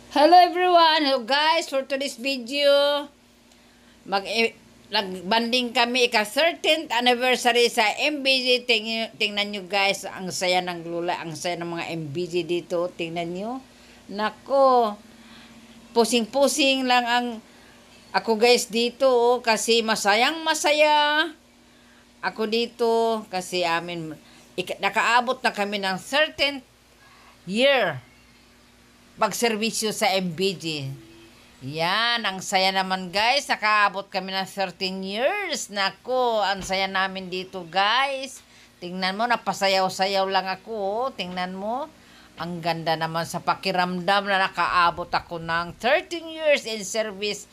Hello everyone! Hello guys! For today's video, nagbanding kami ika-13th anniversary sa MBG. Tingnan nyo guys, ang saya ng lula, ang saya ng mga MBG dito. Tingnan nyo. Nako, pusing-pusing lang ang ako guys dito kasi masayang masaya ako dito kasi nakaabot na kami ng 13th year pagserbisyo sa MBG. Yan, ang saya naman guys. Nakaabot kami ng 13 years. Nako, ang saya namin dito guys. Tingnan mo, napasayaw-sayaw lang ako. Tingnan mo, ang ganda naman sa pakiramdam na nakaabot ako ng 13 years in service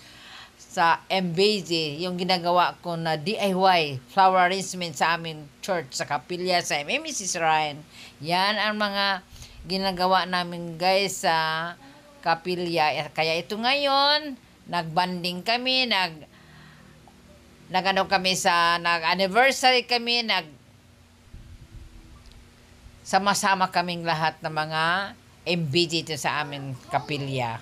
sa MBG. Yung ginagawa ko na DIY, flower arrangement sa aming church, sa kapilya, sa MMC Shrine. Yan ang mga ginagawa namin guys sa kapilya. Kaya ito ngayon, nagbanding kami, nag-anniversary kami, sama-sama kaming lahat ng mga MBG dito sa aming kapilya.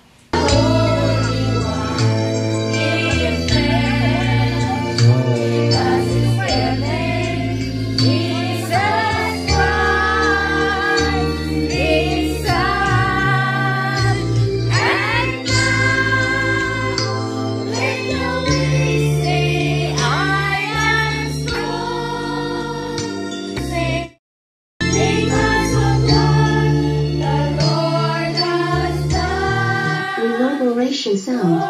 Reverberation sound.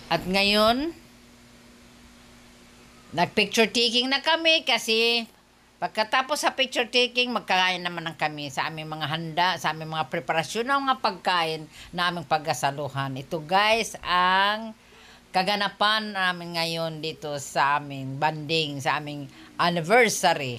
At ngayon, nag-picture taking na kami kasi pagkatapos sa picture taking, magkakain naman ng kami sa aming mga handa, sa aming mga preparasyon ng mga pagkain na aming pagkasaluhan. Ito guys, ang kaganapan namin ngayon dito sa aming banding, sa aming anniversary.